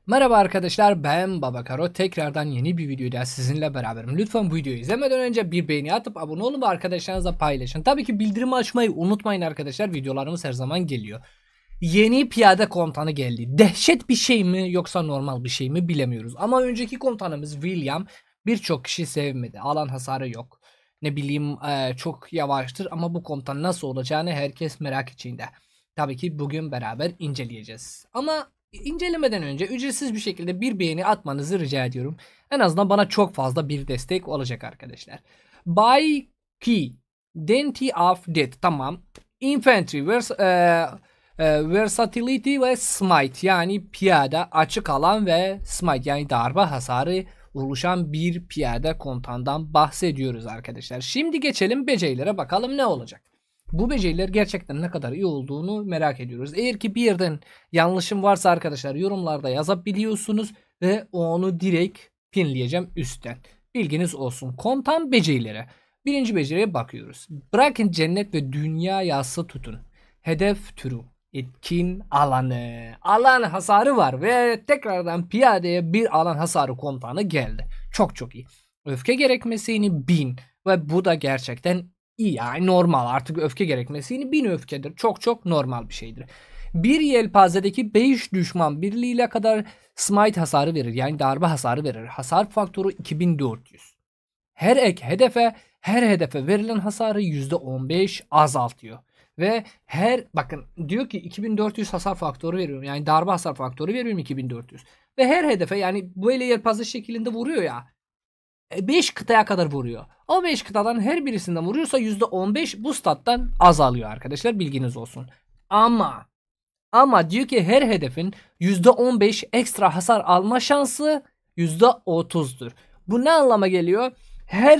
Merhaba arkadaşlar, ben Babakaro. Tekrardan yeni bir videoda sizinle beraberim. Lütfen bu videoyu izlemeden önce bir beğeni atıp abone olun ve arkadaşlarınızla paylaşın. Tabii ki bildirimi açmayı unutmayın arkadaşlar. Videolarımız her zaman geliyor. Yeni piyade komutanı geldi. Dehşet bir şey mi yoksa normal bir şey mi bilemiyoruz. Ama önceki komutanımız William birçok kişi sevmedi. Alan hasarı yok. Ne bileyim çok yavaştır ama bu komutan nasıl olacağını herkes merak içinde. Tabii ki bugün beraber inceleyeceğiz. Ama İncelemeden önce ücretsiz bir şekilde bir beğeni atmanızı rica ediyorum. En azından bana çok fazla bir destek olacak arkadaşlar. By Key, Denti of Death, tamam. Infantry, Versatility ve Smite, yani piyade, açık alan ve Smite, yani darbe hasarı oluşan bir piyade komutandan bahsediyoruz arkadaşlar. Şimdi geçelim becerilere, bakalım ne olacak. Bu beceriler gerçekten ne kadar iyi olduğunu merak ediyoruz. Eğer ki bir yerden yanlışım varsa arkadaşlar yorumlarda yazabiliyorsunuz ve onu direkt pinleyeceğim üstten. Bilginiz olsun. Komutan becerilere. Birinci beceriye bakıyoruz. Bırakın cennet ve dünya yası tutun. Hedef türü. Etkin alanı. Alan hasarı var ve tekrardan piyadeye bir alan hasarı komutanı geldi. Çok iyi. Öfke gerekmesini 1000 ve bu da gerçekten İyi, yani normal, artık öfke gerekmesi 1000 öfkedir. Çok normal bir şeydir. Bir yelpazedeki 5 düşman birliğiyle kadar smite hasarı verir. Yani darbe hasarı verir. Hasar faktörü 2400. Her hedefe verilen hasarı %15 azaltıyor. Ve bakın diyor ki 2400 hasar faktörü veriyorum. Yani darbe hasar faktörü veriyorum 2400. Ve her hedefe, yani böyle yelpaze şeklinde vuruyor ya. 5 kıtaya kadar vuruyor. O 5 kıtadan her birisinden vuruyorsa %15 bu stat'tan azalıyor arkadaşlar, bilginiz olsun. Ama diyor ki her hedefin %15 ekstra hasar alma şansı %30'dur. Bu ne anlama geliyor?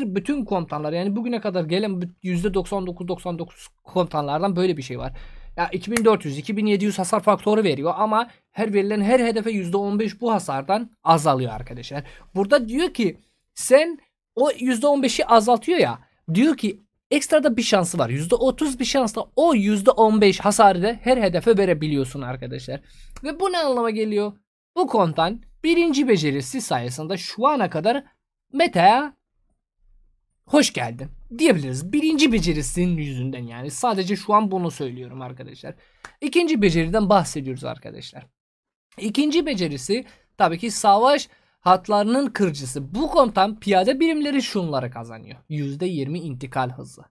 Bütün komutanlar, yani bugüne kadar gelen %99 komutanlardan böyle bir şey var. Ya 2400, 2700 hasar faktörü veriyor ama verilen her hedefe %15 bu hasardan azalıyor arkadaşlar. Burada diyor ki sen o %15'i azaltıyor ya. Diyor ki ekstra bir şansı var. %30 bir şansla o %15 hasarı da her hedefe verebiliyorsun arkadaşlar. Ve bu ne anlama geliyor? Bu komutan birinci becerisi sayesinde şu ana kadar meta'ya hoş geldin diyebiliriz. Birinci becerisinin yüzünden, yani sadece şu an bunu söylüyorum arkadaşlar. İkinci beceriden bahsediyoruz arkadaşlar. İkinci becerisi tabii ki savaş hatlarının kırıcısı. Bu komutan piyade birimleri şunları kazanıyor. %20 intikal hızı.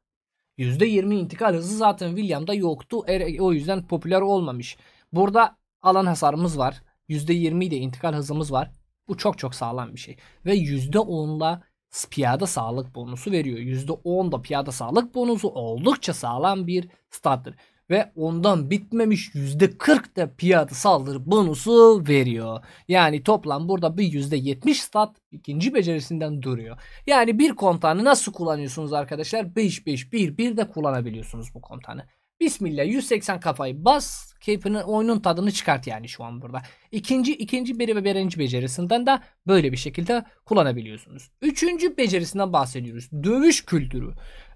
%20 intikal hızı zaten William'da yoktu. O yüzden popüler olmamış. Burada alan hasarımız var. %20 de intikal hızımız var. Bu çok sağlam bir şey. Ve %10'la piyade sağlık bonusu veriyor. %10 da piyade sağlık bonusu oldukça sağlam bir stat'tır. Ve ondan bitmemiş %40 da piyade saldırı bonusu veriyor. Yani toplam burada bir %70 stat ikinci becerisinden duruyor. Yani bir komutanı nasıl kullanıyorsunuz arkadaşlar? 5-5-1-1 de kullanabiliyorsunuz bu komutanı. Bismillah, 180 kafayı bas, keyfini, oyunun tadını çıkart yani şu an burada. İkinci ve birinci becerisinden de böyle bir şekilde kullanabiliyorsunuz. Üçüncü becerisinden bahsediyoruz. Dövüş kültürü.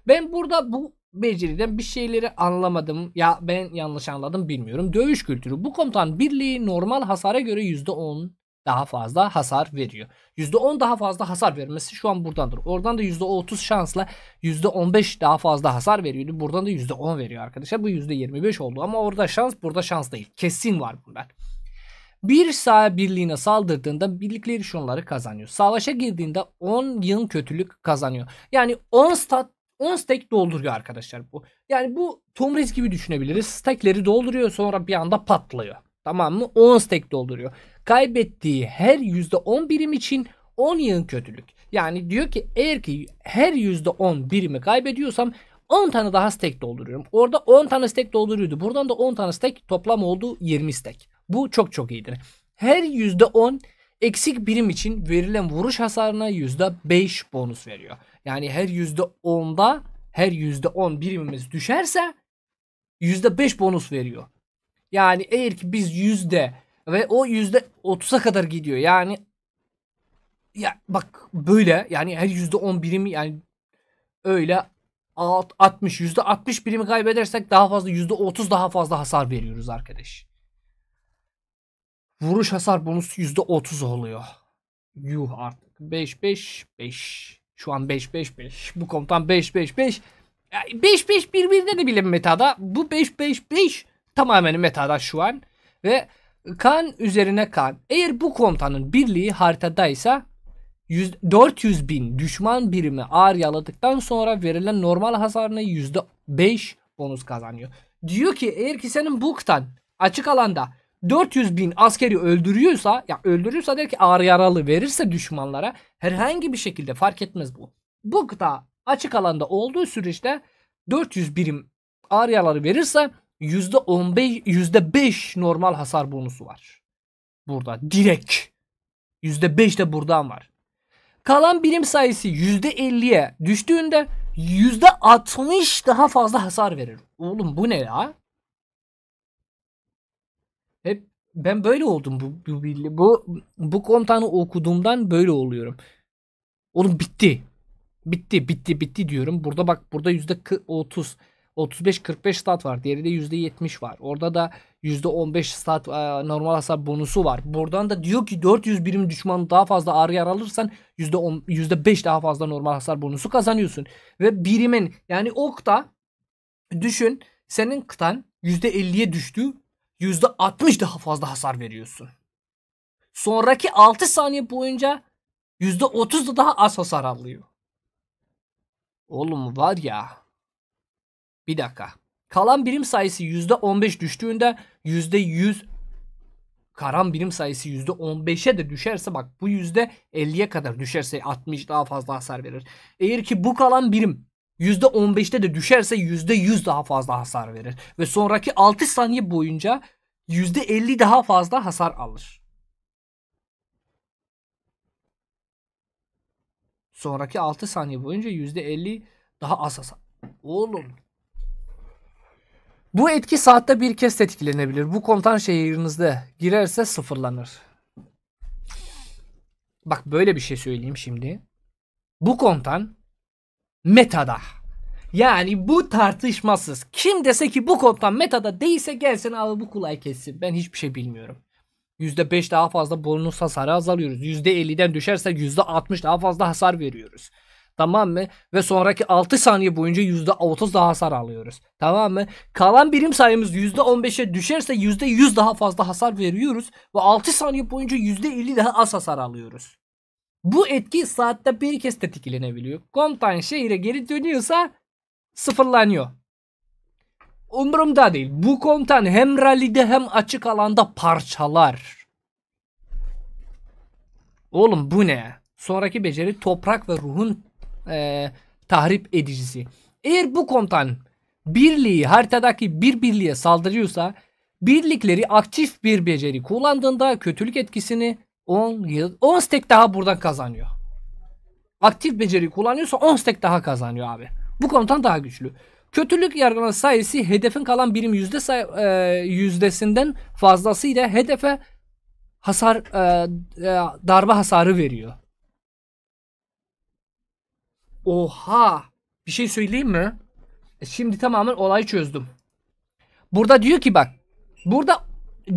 Ben burada bu beceriden bir şeyleri anlamadım. Ya ben yanlış anladım bilmiyorum. Dövüş kültürü. Bu komutan birliği normal hasara göre %10 daha fazla hasar veriyor. %10 daha fazla hasar vermesi şu an buradandır. Oradan da %30 şansla %15 daha fazla hasar veriyordu. Buradan da %10 veriyor arkadaşlar. Bu %25 oldu ama orada şans, burada şans değil. Kesin var bunlar. Bir saha birliğine saldırdığında birlikleri şunları kazanıyor. Savaşa girdiğinde 10 yıl kötülük kazanıyor. Yani 10 stack dolduruyor arkadaşlar bu. Yani bu Tomriz gibi düşünebiliriz. Stackleri dolduruyor, sonra bir anda patlıyor. Tamam mı? 10 stack dolduruyor. Kaybettiği her %10 birim için 10 yığın kötülük. Yani diyor ki eğer ki her %10 birimi kaybediyorsam 10 tane daha stack dolduruyorum. Orada 10 tane stack dolduruyordu. Buradan da 10 tane stack, toplam oldu 20 stack. Bu çok iyidir. Her %10 eksik birim için verilen vuruş hasarına %5 bonus veriyor. Yani her %10 birimimiz düşerse %5 bonus veriyor. Yani eğer ki biz ve o %30'a kadar gidiyor. Yani ya bak böyle, yani her %10 birimi, yani öyle %60 birimi kaybedersek daha fazla %30 daha fazla hasar veriyoruz arkadaş. Vuruş hasar bonusu %30 oluyor. Yuh artık. 5-5-5. Şu an 5-5-5. Bu komutan 5-5-5. 5-5 birbirine de bile metada. Bu 5-5-5 tamamen metada şu an. Ve kan üzerine kan. Eğer bu komutanın birliği haritadaysa 400.000 düşman birimi ağır yaladıktan sonra verilen normal hasarına %5 bonus kazanıyor. Diyor ki eğer ki senin bu kıtan açık alanda 400.000 askeri öldürüyorsa, ya öldürüyorsa der ki ağır yaralı verirse düşmanlara, herhangi bir şekilde fark etmez bu. Bu kıta açık alanda olduğu süreçte 400 birim ağır yaralı verirse %15 %5 normal hasar bonusu var. Burada direkt %5 de buradan var. Kalan birim sayısı %50'ye düştüğünde %60 daha fazla hasar verir. Oğlum bu ne ya? Hep ben böyle oldum bu komutanı okuduğumdan böyle oluyorum. Oğlum bitti. Bitti diyorum. Burada bak, burada %30 35-45 stat var. Diğeri de %70 var. Orada da %15 stat normal hasar bonusu var. Buradan da diyor ki 400 birim düşman daha fazla ağır yara alırsan %5 daha fazla normal hasar bonusu kazanıyorsun. Ve birimin, yani okta düşün, senin kıtan %50'ye düştü. %60 daha fazla hasar veriyorsun. Sonraki 6 saniye boyunca %30 da daha az hasar alıyor. Oğlum var ya. Bir dakika. Kalan birim sayısı %15 düştüğünde %100, kalan birim sayısı %15'e de düşerse, bak bu %50'ye kadar düşerse 60 daha fazla hasar verir. Eğer ki bu kalan birim %15'te de düşerse %100 daha fazla hasar verir. Ve sonraki 6 saniye boyunca %50 daha fazla hasar alır. Sonraki 6 saniye boyunca %50 daha az hasar. Oğlum. Bu etki saatte bir kez tetiklenebilir. Bu komutan şehrinizde girerse sıfırlanır. Bak böyle bir şey söyleyeyim şimdi. Bu komutan metada. Yani bu tartışmasız. Kim dese ki bu komutan metada değilse gelsin abi bu kulay kessin. Ben hiçbir şey bilmiyorum. %5 daha fazla bonus hasarı azalıyoruz. %50'den düşerse %60 daha fazla hasar veriyoruz. Tamam mı? Ve sonraki 6 saniye boyunca %30 daha hasar alıyoruz. Tamam mı? Kalan birim sayımız %15'e düşerse %100 daha fazla hasar veriyoruz. Ve 6 saniye boyunca %50 daha az hasar alıyoruz. Bu etki saatte bir kez tetiklenebiliyor. Komutan şehire geri dönüyorsa sıfırlanıyor. Umurumda değil. Bu komutan hem rallide hem açık alanda parçalar. Oğlum bu ne? Sonraki beceri toprak ve ruhun tahrip edicisi. Eğer bu komutan birliği haritadaki bir birliğe saldırıyorsa, birlikleri aktif bir beceri kullandığında kötülük etkisini 10 stack daha buradan kazanıyor. Aktif beceri kullanıyorsa 10 stack daha kazanıyor abi. Bu komutan daha güçlü. Kötülük yargılama sayısı hedefin kalan birim yüzdesinden fazlasıyla hedefe hasar darbe hasarı veriyor. Oha! Bir şey söyleyeyim mi? Şimdi tamamen olayı çözdüm. Burada diyor ki bak. Burada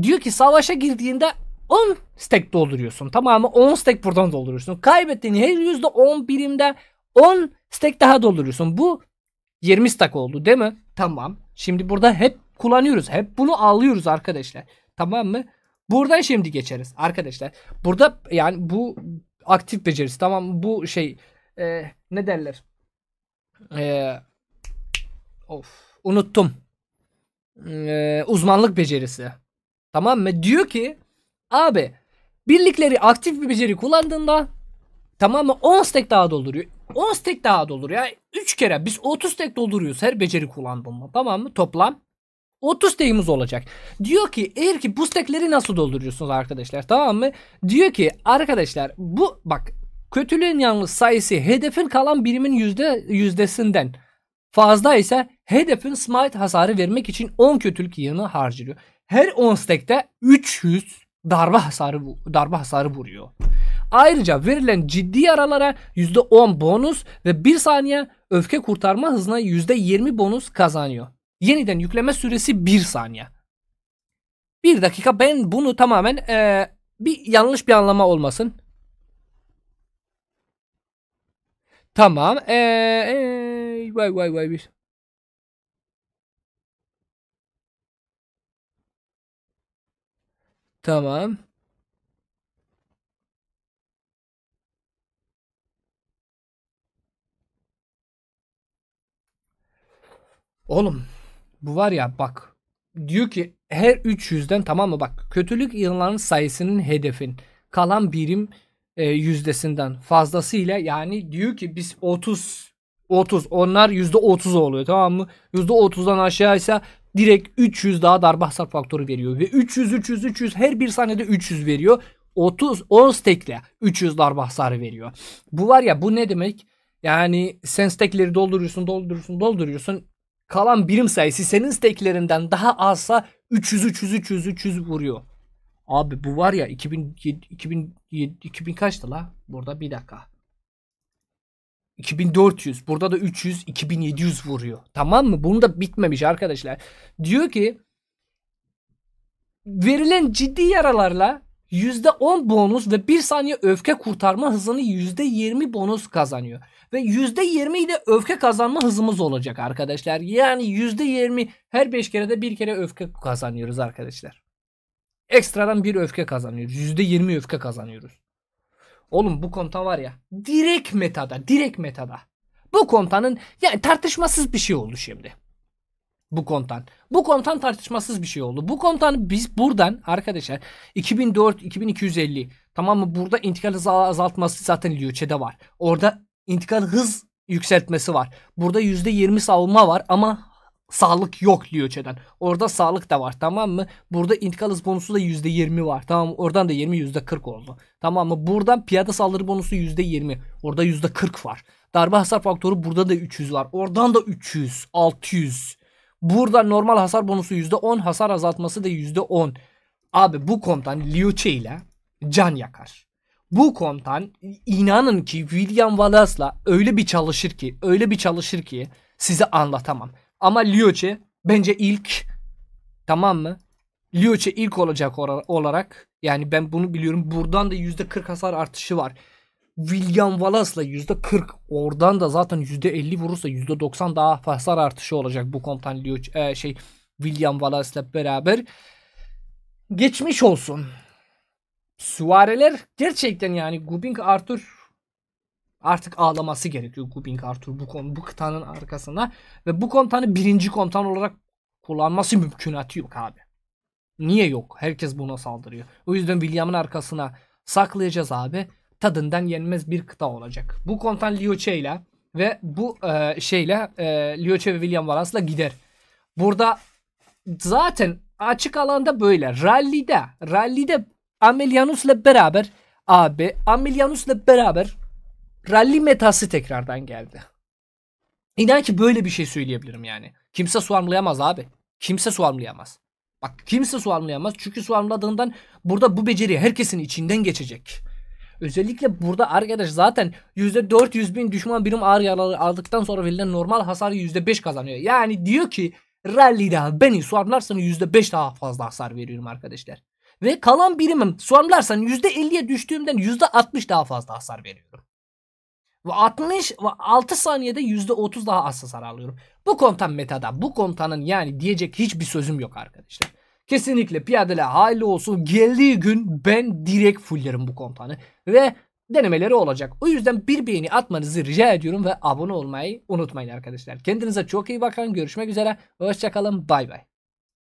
diyor ki savaşa girdiğinde 10 stack dolduruyorsun. Tamamı 10 stack buradan dolduruyorsun. Kaybettiğin her %10 birimde 10 stack daha dolduruyorsun. Bu 20 stack oldu değil mi? Tamam. Şimdi burada hep kullanıyoruz. Hep bunu alıyoruz arkadaşlar. Tamam mı? Buradan şimdi geçeriz arkadaşlar. Burada yani bu aktif becerisi. Tamam, bu şey ne derler? Unuttum. Uzmanlık becerisi. Tamam mı? Diyor ki abi birlikleri aktif bir beceri kullandığında tamam mı 10 stack daha dolduruyor. 10 stack daha dolduruyor. Yani 3 kere biz 30 stack dolduruyoruz her beceri kullandığında. Tamam mı? Toplam 30 stack'imiz olacak. Diyor ki eğer ki bu stack'leri nasıl dolduruyorsunuz arkadaşlar? Tamam mı? Diyor ki arkadaşlar bu bak, kötülüğün yalnız sayısı hedefin kalan birimin yüzdesinden fazla ise hedefin smite hasarı vermek için 10 kötülük yığını harcıyor. Her 10 stack'te 300 darbe hasarı vuruyor. Ayrıca verilen ciddi yaralara %10 bonus ve 1 saniye öfke kurtarma hızına %20 bonus kazanıyor. Yeniden yükleme süresi 1 saniye. Bir dakika, ben bunu tamamen bir yanlış bir anlama olmasın. Tamam. Vay vay vay. Tamam. Oğlum bu var ya bak. Diyor ki her 300'den, tamam mı, bak, kötülük ilanlarının sayısının hedefin kalan birim yüzdesinden fazlasıyla, yani diyor ki biz 30 onlar %30 oluyor, tamam mı? %30'dan aşağıysa direkt 300 daha darbe hasar faktörü veriyor ve 300 her bir saniyede 300 veriyor. 10 stack'le 300 darbe hasarı veriyor. Bu var ya, bu ne demek? Yani sen stack'leri dolduruyorsun. Kalan birim sayısı senin stacklerinden daha azsa 300 vuruyor. Abi bu var ya 2000 kaçtı la? Burada bir dakika. 2400. Burada da 300, 2700 vuruyor. Tamam mı? Bunu da bitmemiş arkadaşlar. Diyor ki verilen ciddi yaralarla %10 bonus ve 1 saniye öfke kurtarma hızını %20 bonus kazanıyor. Ve %20 ile öfke kazanma hızımız olacak arkadaşlar. Yani %20 her 5 kerede bir kere öfke kazanıyoruz arkadaşlar. Ekstradan bir öfke kazanıyoruz. %20 öfke kazanıyoruz. Oğlum bu komuta var ya, direkt metada. Bu komutanın yani tartışmasız bir şey oldu şimdi. Bu komutan. Bu komutan tartışmasız bir şey oldu. Bu komutanı biz buradan arkadaşlar 2004 2250, tamam mı? Burada intikal hızı azaltması zaten Lioche'de var. Orada intikal hız yükseltmesi var. Burada %20 savunma var ama sağlık yok Lioche'den. Orada sağlık da var, tamam mı? Burada intikal hız bonusu da %20 var. Tamam mı? Oradan da 20 %40 oldu. Tamam mı? Buradan piyade saldırı bonusu %20. Orada %40 var. Darbe hasar faktörü burada da 300 var. Oradan da 300, 600. Burada normal hasar bonusu %10, hasar azaltması da %10. Abi bu komutan Lioche ile can yakar. Bu komutan inanın ki William Wallace'la öyle bir çalışır ki size anlatamam. Ama Lioche bence ilk, tamam mı? Lioche ilk olacak olarak, yani ben bunu biliyorum. Buradan da %40 hasar artışı var. William Wallace'la %40, oradan da zaten %50 vurursa %90 daha hasar artışı olacak bu komutan William Wallace'la beraber. Geçmiş olsun. Süvariler gerçekten, yani Gubing Arthur artık ağlaması gerekiyor, Gubing Arthur bu kıtanın arkasına ve bu komutanı birinci komutan olarak kullanması mümkünatı yok abi. Niye yok? Herkes buna saldırıyor. O yüzden William'ın arkasına saklayacağız abi. Tadından yenmez bir kıta olacak. Bu komutan Lioche ile ve bu Lioche ve William Wallace'la gider. Burada zaten açık alanda böyle. Rally'de Amelianus'la beraber rally metası tekrardan geldi. İnan ki böyle bir şey söyleyebilirim yani. Kimse suarmlayamaz abi. Kimse suarmlayamaz. Bak, kimse suarmlayamaz. Çünkü suarmladığından burada bu beceri herkesin içinden geçecek. Özellikle burada arkadaş zaten %400.000 düşman birim ağır yaralı aldıktan sonra verilen normal hasarı %5 kazanıyor. Yani diyor ki rally'de beni suarmlarsanız %5 daha fazla hasar veriyorum arkadaşlar. Ve kalan birimim suarmlarsan %50'ye düştüğümden %60 daha fazla hasar veriyorum. Ve 6 saniyede %30 daha az hasar alıyorum. Bu komutan metada. Bu komutanın yani diyecek hiçbir sözüm yok arkadaşlar. Kesinlikle piyadeler hayırlı olsun. Geldiği gün ben direkt fullerim bu komutanı. Ve denemeleri olacak. O yüzden bir beğeni atmanızı rica ediyorum ve abone olmayı unutmayın arkadaşlar. Kendinize çok iyi bakın. Görüşmek üzere. Hoşçakalın. Bay bay.